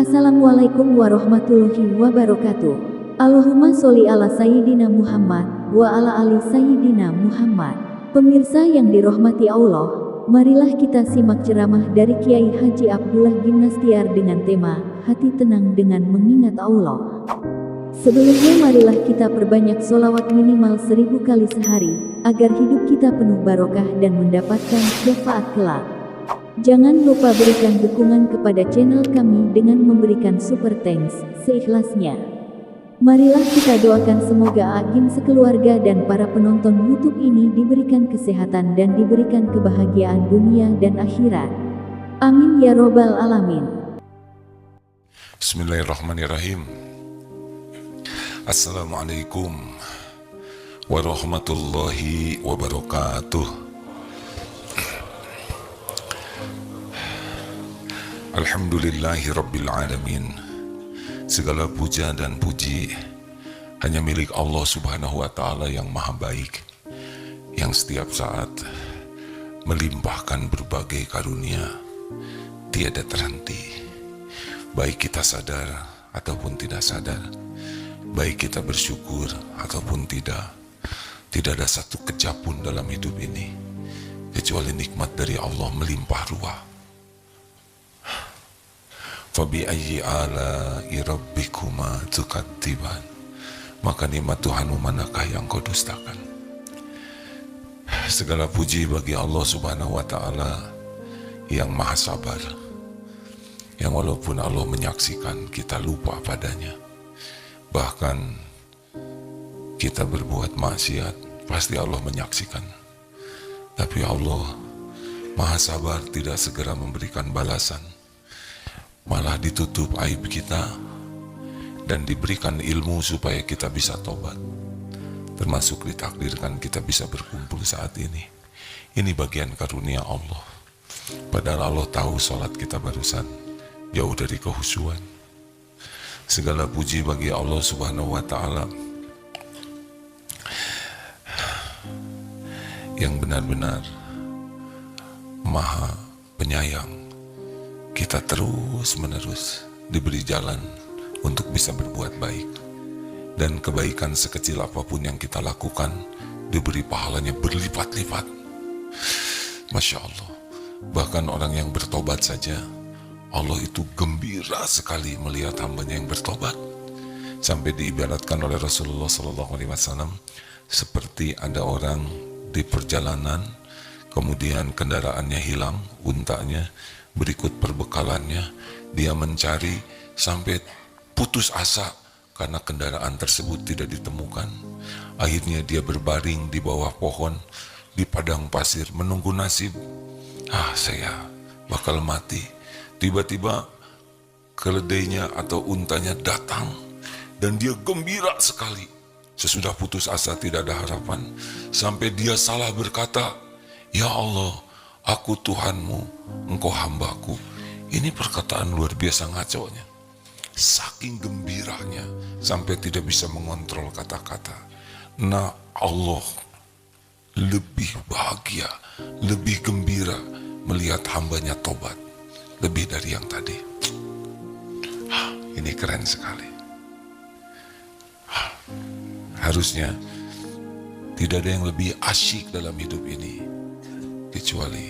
Assalamualaikum warahmatullahi wabarakatuh. Allahumma sholli ala Sayyidina Muhammad wa ala ali Sayyidina Muhammad. Pemirsa yang dirahmati Allah, marilah kita simak ceramah dari Kiai Haji Abdullah Gimnastiar dengan tema Hati Tenang dengan Mengingat Allah. Sebelumnya marilah kita perbanyak sholawat minimal 1000 kali sehari, agar hidup kita penuh barokah dan mendapatkan syafaat kelak. Jangan lupa berikan dukungan kepada channel kami dengan memberikan super thanks seikhlasnya. Marilah kita doakan semoga Agim sekeluarga dan para penonton YouTube ini diberikan kesehatan dan diberikan kebahagiaan dunia dan akhirat. Amin ya robbal alamin. Bismillahirrahmanirrahim. Assalamualaikum warahmatullahi wabarakatuh. Alhamdulillahi Rabbil Alamin. Segala puja dan puji hanya milik Allah Subhanahu wa Ta'ala yang maha baik, yang setiap saat melimpahkan berbagai karunia tiada terhenti, baik kita sadar ataupun tidak sadar, baik kita bersyukur ataupun tidak. Tidak ada satu kejap pun dalam hidup ini kecuali nikmat dari Allah melimpah ruah. Fabi ayyi ala'i rabbikuma tukadziban. Maka nikmat Tuhanmu manakah yang kau dustakan? Segala puji bagi Allah Subhanahu wa Ta'ala yang maha sabar, yang walaupun Allah menyaksikan kita lupa padanya, bahkan kita berbuat maksiat, pasti Allah menyaksikan, tapi Allah maha sabar, tidak segera memberikan balasan, malah ditutup aib kita dan diberikan ilmu supaya kita bisa tobat, termasuk ditakdirkan kita bisa berkumpul saat ini. Ini bagian karunia Allah. Padahal Allah tahu sholat kita barusan jauh dari kehusuan. Segala puji bagi Allah Subhanahu wa Ta'ala yang benar-benar maha penyayang. Kita terus-menerus diberi jalan untuk bisa berbuat baik, dan kebaikan sekecil apapun yang kita lakukan diberi pahalanya berlipat-lipat. Masya Allah. Bahkan orang yang bertobat saja, Allah itu gembira sekali melihat hambanya yang bertobat, sampai diibaratkan oleh Rasulullah SAW seperti ada orang di perjalanan, kemudian kendaraannya hilang, untanya, berikut perbekalannya, dia mencari sampai putus asa karena kendaraan tersebut tidak ditemukan. Akhirnya dia berbaring di bawah pohon di padang pasir menunggu nasib. Saya bakal mati. Tiba-tiba keledainya atau untanya datang dan dia gembira sekali. Sesudah putus asa, tidak ada harapan, sampai dia salah berkata, "Ya Allah, aku Tuhanmu, engkau hambaku." Ini perkataan luar biasa ngaconya. Saking gembiranya sampai tidak bisa mengontrol kata-kata. Nah, Allah lebih bahagia, lebih gembira melihat hambanya tobat, lebih dari yang tadi. Ini keren sekali. Harusnya tidak ada yang lebih asyik dalam hidup ini kecuali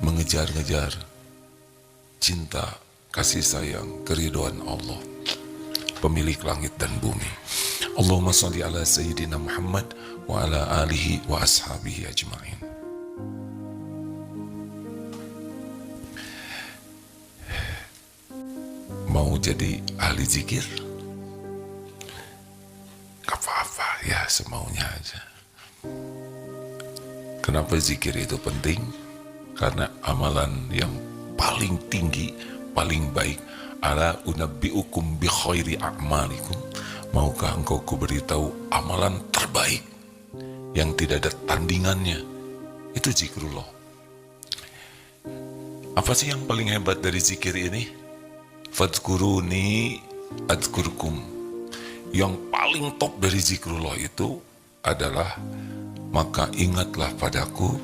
mengejar-ngejar cinta, kasih sayang, keridhaan Allah, pemilik langit dan bumi. Allahumma sholli ala Sayyidina Muhammad wa ala alihi wa ashabihi ajma'in. Mau jadi ahli zikir? Gak apa-apa, ya semaunya aja. Kenapa zikir itu penting? Karena amalan yang paling tinggi, paling baik, ala unabbi'ukum bi khairi a'malikum. Maukah engkau kuberitahu amalan terbaik yang tidak ada tandingannya? Itu zikrullah. Apa sih yang paling hebat dari zikir ini? Fadhkuruni adzkurkum. Yang paling top dari zikrullah itu adalah, maka ingatlah padaku,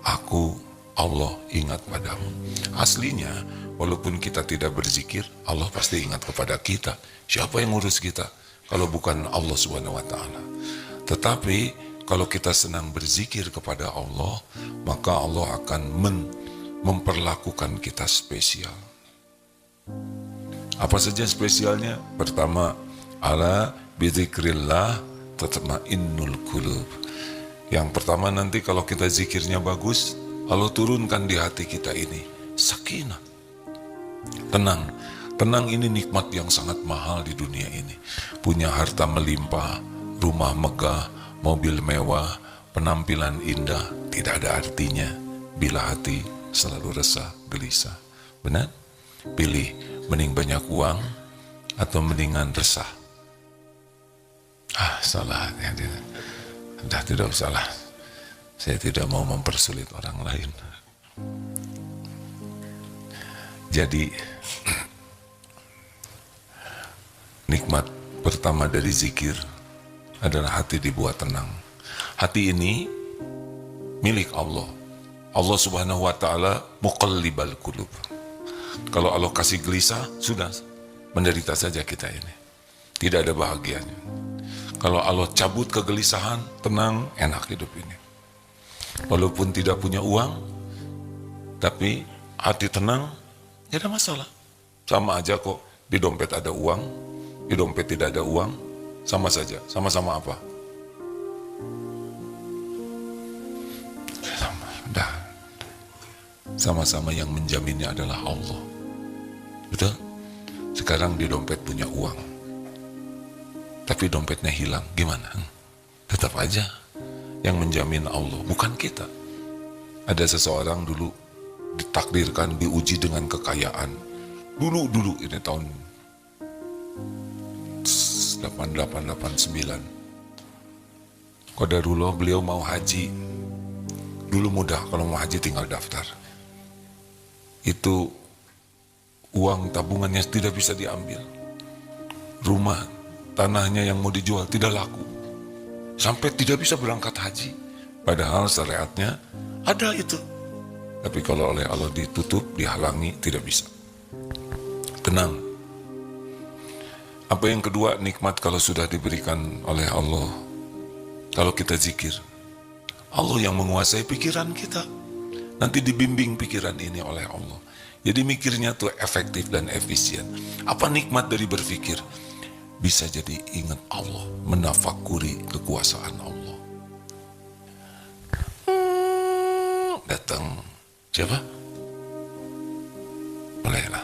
aku Allah ingat padamu. Aslinya, walaupun kita tidak berzikir, Allah pasti ingat kepada kita. Siapa yang ngurus kita kalau bukan Allah Subhanahu wa Ta'ala? Tetapi kalau kita senang berzikir kepada Allah, maka Allah akan memperlakukan kita spesial. Apa saja spesialnya? Pertama, ala bidzikrillah tatma'innul qulub. Yang pertama, nanti kalau kita zikirnya bagus, Allah turunkan di hati kita ini sakinah, tenang. Tenang ini nikmat yang sangat mahal di dunia ini. Punya harta melimpah, rumah megah, mobil mewah, penampilan indah, tidak ada artinya bila hati selalu resah, gelisah. Benar? Pilih, mending banyak uang atau mendingan resah? Salah. Dah tidak usah lah. Saya tidak mau mempersulit orang lain. Jadi, nikmat pertama dari zikir adalah hati dibuat tenang. Hati ini milik Allah. Allah Subhanahu wa Ta'ala muqallibal qulub. Kalau Allah kasih gelisah, sudah menderita saja kita ini. Tidak ada bahagianya. Kalau Allah cabut kegelisahan, tenang, enak hidup ini. Walaupun tidak punya uang, tapi hati tenang, tidak ada masalah. Sama aja kok, di dompet ada uang, di dompet tidak ada uang, sama saja. Sama-sama apa? Sama-sama yang menjaminnya adalah Allah. Betul? Sekarang di dompet punya uang, tapi dompetnya hilang, gimana? Tetap aja yang menjamin Allah, bukan kita. Ada seseorang dulu ditakdirkan diuji dengan kekayaan. Dulu ini tahun 88-89. Qadarullah beliau mau haji. Dulu mudah, kalau mau haji tinggal daftar. Itu uang tabungannya tidak bisa diambil. Rumah, tanahnya yang mau dijual tidak laku. Sampai tidak bisa berangkat haji. Padahal syariatnya ada itu. Tapi kalau oleh Allah ditutup, dihalangi, tidak bisa. Tenang. Apa yang kedua, nikmat kalau sudah diberikan oleh Allah. Kalau kita zikir, Allah yang menguasai pikiran kita. Nanti dibimbing pikiran ini oleh Allah. Jadi mikirnya tuh efektif dan efisien. Apa nikmat dari berpikir? Bisa jadi ingat Allah, menafakuri kekuasaan Allah. Datang siapa? Bolehlah.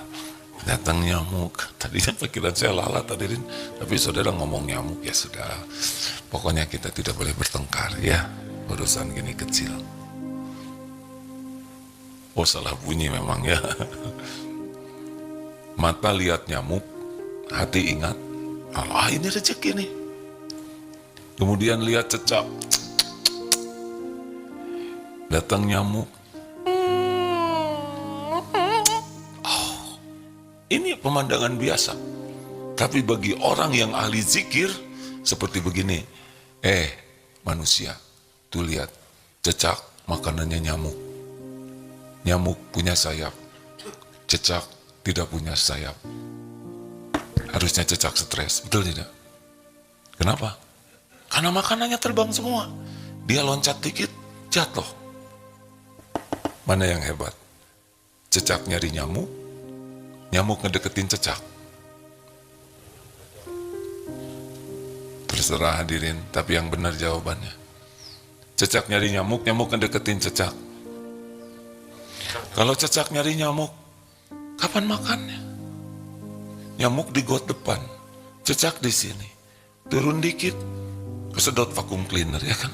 Datang nyamuk. Tadinya pikiran saya lalat hadirin, tapi saudara ngomong nyamuk, ya sudah. Pokoknya kita tidak boleh bertengkar ya. Urusan gini kecil. Oh, salah bunyi memang ya. Mata lihat nyamuk, hati ingat Allah, ini rezeki nih. Kemudian lihat cecak, datang nyamuk. Ini pemandangan biasa. Tapi bagi orang yang ahli zikir, seperti begini. Manusia, tuh lihat, cecak makanannya nyamuk. Nyamuk punya sayap, cecak tidak punya sayap. Harusnya cecak stres, betul tidak? Kenapa? Karena makanannya terbang semua. Dia loncat dikit, jatuh. Mana yang hebat? Cecak nyari nyamuk, nyamuk ngedeketin cecak. Terserah hadirin, tapi yang benar jawabannya. Cecak nyari nyamuk, nyamuk ngedeketin cecak. Kalau cecak nyari nyamuk, kapan makannya? Nyamuk di got depan, cecak di sini. Turun dikit, kesedot vakum cleaner, ya kan?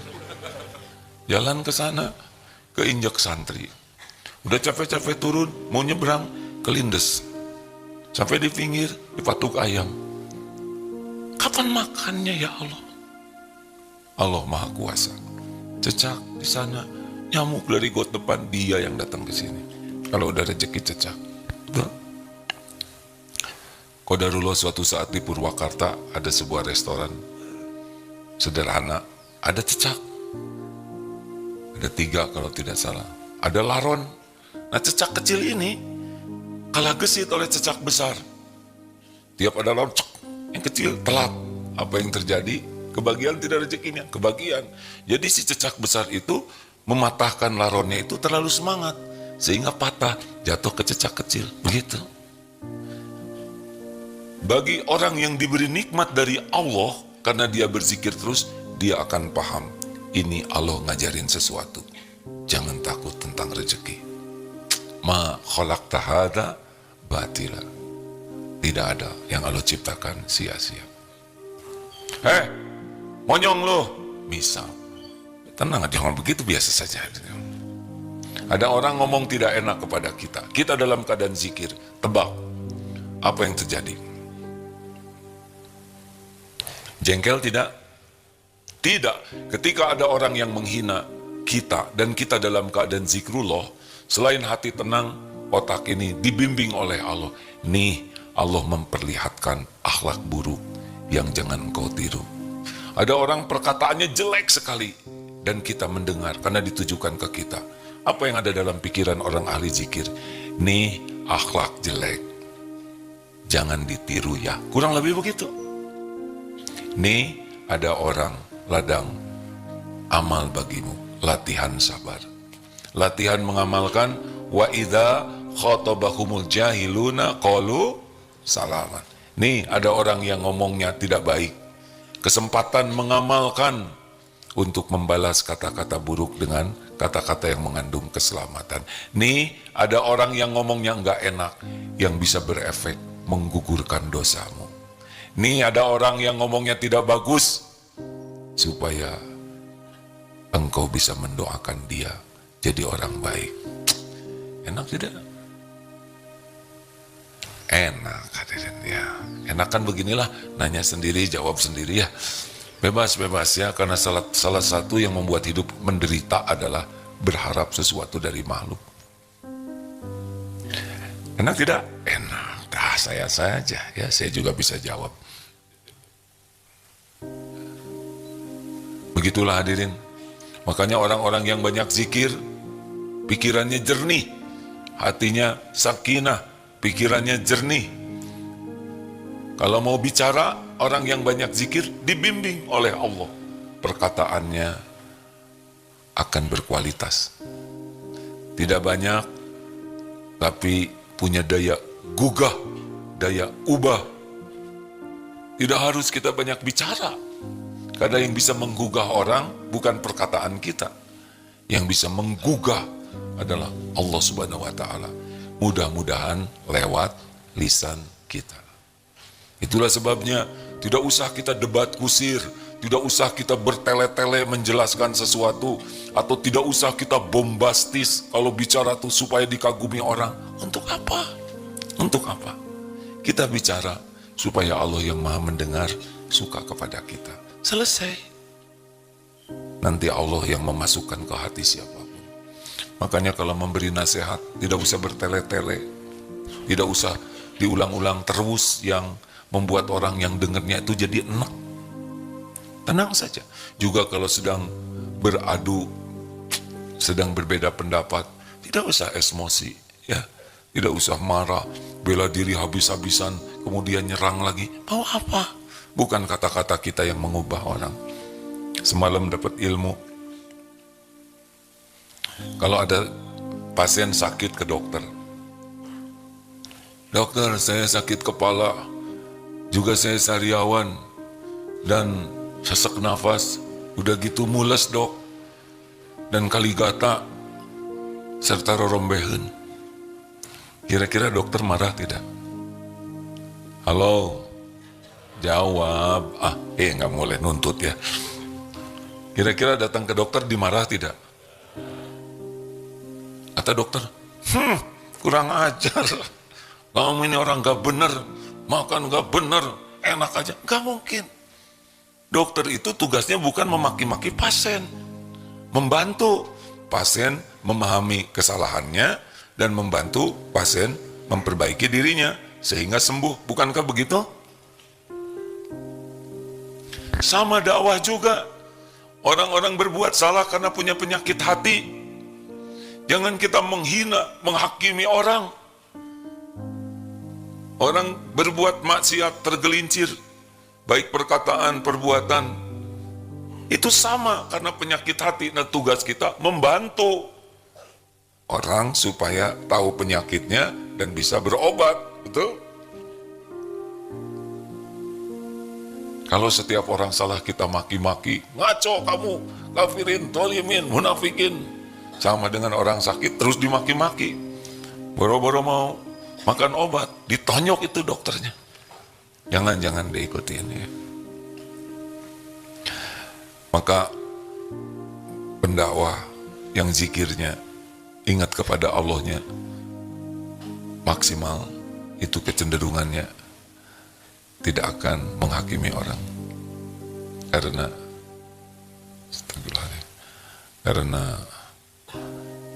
Jalan ke sana, keinjak santri. Udah capek-capek turun, mau nyebrang, kelindes. Sampai di pinggir, dipatuk ayam. Kapan makannya ya Allah? Allah Maha Kuasa. Cecak di sana, nyamuk dari got depan, dia yang datang ke sini. Kalau udah rezeki cecak. Betul? Qadarullah suatu saat di Purwakarta ada sebuah restoran sederhana, ada cecak. Ada 3 kalau tidak salah. ada laron. Nah, cecak kecil ini kalah gesit oleh cecak besar. Tiap ada laron, yang kecil telat. Apa yang terjadi? Kebagian tidak rezekinya, kebagian. Jadi si cecak besar itu mematahkan laronnya itu terlalu semangat, sehingga patah, jatuh ke cecak kecil. Begitu. Bagi orang yang diberi nikmat dari Allah, karena dia berzikir terus, dia akan paham, ini Allah ngajarin sesuatu. Jangan takut tentang rezeki. Ma khalaqta hadza batila. Tidak ada yang Allah ciptakan sia-sia. Monyong lo, misal. Tenang, jangan begitu, biasa saja. Ada orang ngomong tidak enak kepada kita. Kita dalam keadaan zikir. Tebak, apa yang terjadi? Jengkel tidak? Tidak. Ketika ada orang yang menghina kita dan kita dalam keadaan zikrullah, selain hati tenang, otak ini dibimbing oleh Allah. Nih, Allah memperlihatkan akhlak buruk yang jangan kau tiru. Ada orang perkataannya jelek sekali dan kita mendengar karena ditujukan ke kita. Apa yang ada dalam pikiran orang ahli zikir? Nih, akhlak jelek, jangan ditiru ya. Kurang lebih begitu. Nih, ada orang ladang amal bagimu, latihan sabar, latihan mengamalkan. Wa idza khatabahumul jahiluna qalu salaman. Nih, ada orang yang ngomongnya tidak baik, kesempatan mengamalkan untuk membalas kata-kata buruk dengan kata-kata yang mengandung keselamatan. Nih, ada orang yang ngomongnya nggak enak, yang bisa berefek menggugurkan dosamu. Nih, ada orang yang ngomongnya tidak bagus, supaya engkau bisa mendoakan dia jadi orang baik. Enak tidak? Enak, hadirin ya. Enak kan beginilah, nanya sendiri, jawab sendiri ya. Bebas-bebas ya, karena salah satu yang membuat hidup menderita adalah berharap sesuatu dari makhluk. Enak tidak? Enak. Dah, saya saja ya, saya juga bisa jawab. Begitulah hadirin. Makanya orang-orang yang banyak zikir, pikirannya jernih, hatinya sakinah, pikirannya jernih. Kalau mau bicara, orang yang banyak zikir dibimbing oleh Allah. Perkataannya akan berkualitas. Tidak banyak, tapi punya daya gugah, daya ubah. Tidak harus kita banyak bicara. Karena yang bisa menggugah orang bukan perkataan kita. Yang bisa menggugah adalah Allah Subhanahu wa Ta'ala. Mudah-mudahan lewat lisan kita. Itulah sebabnya tidak usah kita debat kusir, tidak usah kita bertele-tele menjelaskan sesuatu, atau tidak usah kita bombastis kalau bicara tuh supaya dikagumi orang. Untuk apa? Untuk apa? Kita bicara supaya Allah yang Maha mendengar suka kepada kita. Selesai. Nanti Allah yang memasukkan ke hati siapapun. Makanya kalau memberi nasihat, tidak usah bertele-tele, tidak usah diulang-ulang terus yang membuat orang yang dengarnya itu jadi enak. Tenang saja. Juga kalau sedang beradu, sedang berbeda pendapat, tidak usah emosi, ya, tidak usah marah, bela diri habis-habisan, kemudian nyerang lagi. Mau apa? Bukan kata-kata kita yang mengubah orang. Semalam dapat ilmu, kalau ada pasien sakit ke dokter, dokter saya sakit kepala, juga saya sariawan, dan sesak nafas, udah gitu mules dok, dan kaligata, serta rorombeheun. Kira-kira dokter marah tidak? Halo? Jawab. Nggak boleh nuntut ya. Kira-kira datang ke dokter dimarah tidak? Kata dokter, kurang ajar. Kamu ini orang gak bener, makan gak bener, enak aja. Gak mungkin. Dokter itu tugasnya bukan memaki-maki pasien, membantu pasien memahami kesalahannya dan membantu pasien memperbaiki dirinya sehingga sembuh. Bukankah begitu? Sama dakwah juga. Orang-orang berbuat salah karena punya penyakit hati. Jangan kita menghina, menghakimi orang. Orang berbuat maksiat, tergelincir, baik perkataan, perbuatan. Itu sama karena penyakit hati. Nah, tugas kita membantu orang supaya tahu penyakitnya dan bisa berobat. Betul? Kalau setiap orang salah kita maki-maki, ngaco kamu, kafirin, tolimin, munafikin. Sama dengan orang sakit terus dimaki-maki. Boro-boro mau makan obat, ditonyok itu dokternya. Jangan diikutin ya. Maka pendakwah yang zikirnya ingat kepada Allahnya maksimal, itu kecenderungannya tidak akan menghakimi orang. Karena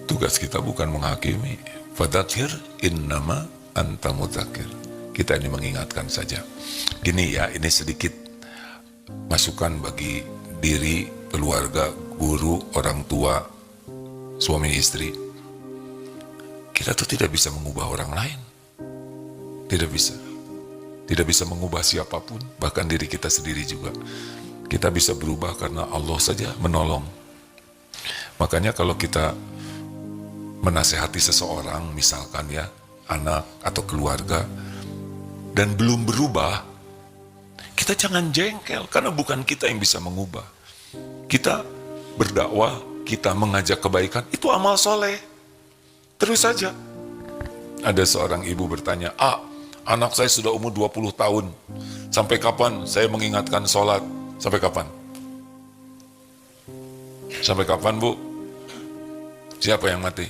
tugas kita bukan menghakimi. Fadzakir innama anta mudzakir. Kita ini mengingatkan saja. Gini ya, ini sedikit masukan bagi diri, keluarga, guru, orang tua, suami istri. Kita tuh tidak bisa mengubah orang lain. Tidak bisa. Tidak bisa mengubah siapapun, bahkan diri kita sendiri juga. Kita bisa berubah karena Allah saja menolong. Makanya kalau kita menasehati seseorang, misalkan ya, anak atau keluarga, dan belum berubah, kita jangan jengkel, karena bukan kita yang bisa mengubah. Kita berdakwah, kita mengajak kebaikan, itu amal soleh. Terus saja. Ada seorang ibu bertanya, anak saya sudah umur 20 tahun, sampai kapan saya mengingatkan sholat? Sampai kapan? Sampai kapan, Bu? Siapa yang mati?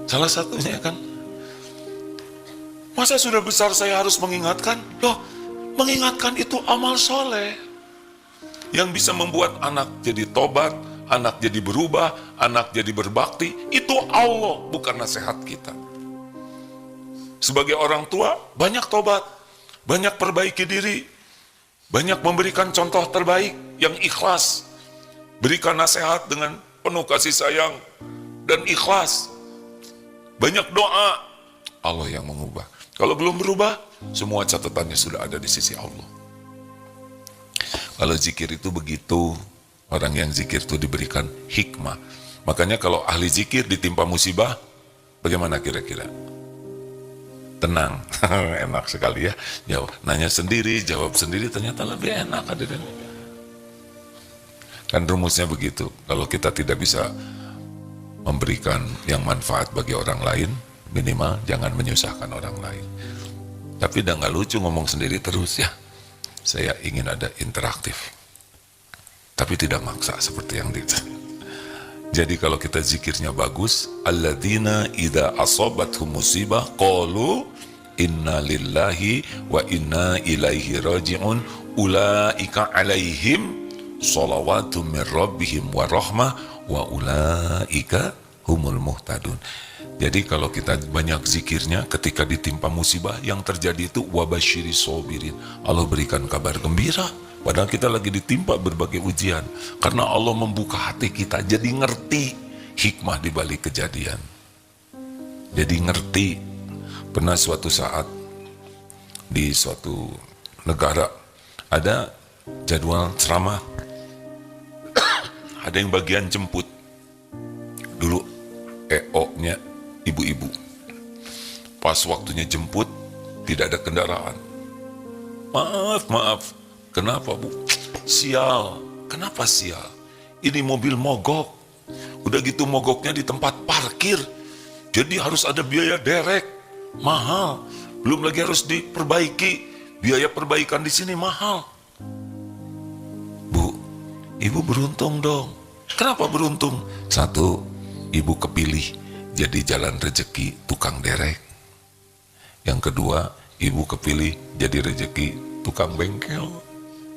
Salah satunya kan, masa sudah besar saya harus mengingatkan? Loh, mengingatkan itu amal soleh. Yang bisa membuat anak jadi tobat, anak jadi berubah, anak jadi berbakti, itu Allah, bukan nasihat kita. Sebagai orang tua, banyak tobat, banyak perbaiki diri, banyak memberikan contoh terbaik yang ikhlas. Berikan nasihat dengan penuh kasih sayang dan ikhlas. Banyak doa, Allah yang mengubah. Kalau belum berubah, semua catatannya sudah ada di sisi Allah. Kalau zikir itu begitu, orang yang zikir itu diberikan hikmah. Makanya kalau ahli zikir ditimpa musibah, bagaimana kira-kira? Tenang, enak sekali ya. Jawab, nanya sendiri, jawab sendiri, ternyata lebih enak. Kan rumusnya begitu. Kalau kita tidak bisa memberikan yang manfaat bagi orang lain, minimal jangan menyusahkan orang lain. Tapi udah gak lucu ngomong sendiri terus ya. Saya ingin ada interaktif, tapi tidak maksa seperti yang itu. Jadi kalau kita zikirnya bagus, alladzina idza asabathum musibah qalu inna lillahi wa inna ilaihi raji'un ulaika alaihim shalawatum mir rabbihim wa rahmah wa ulaika humul muhtadun. Jadi kalau kita banyak zikirnya, ketika ditimpa musibah, yang terjadi itu wabasyiri sobirin, Allah berikan kabar gembira. Padahal kita lagi ditimpa berbagai ujian, karena Allah membuka hati kita, jadi ngerti hikmah di balik kejadian. Jadi ngerti. Pernah suatu saat di suatu negara ada jadwal ceramah, ada yang bagian jemput. Dulu EO-nya ibu-ibu. Pas waktunya jemput, tidak ada kendaraan. Maaf. Kenapa, Bu? Sial. Kenapa sial? Ini mobil mogok. Udah gitu mogoknya di tempat parkir. Jadi harus ada biaya derek. Mahal. Belum lagi harus diperbaiki. Biaya perbaikan di sini mahal. Bu, Ibu beruntung dong. Kenapa beruntung? Satu, Ibu kepilih jadi jalan rezeki tukang derek. Yang kedua, Ibu kepilih jadi rezeki tukang bengkel.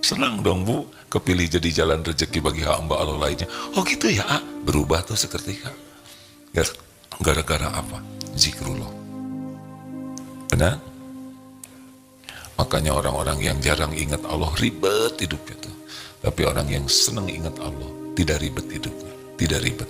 Senang dong, Bu, kepilih jadi jalan rezeki bagi hamba Allah lainnya. Oh gitu ya, berubah tuh seketika. Gara-gara apa? Zikrullah. Benar? Makanya orang-orang yang jarang ingat Allah ribet hidupnya tuh. Tapi orang yang senang ingat Allah tidak ribet hidupnya, tidak ribet.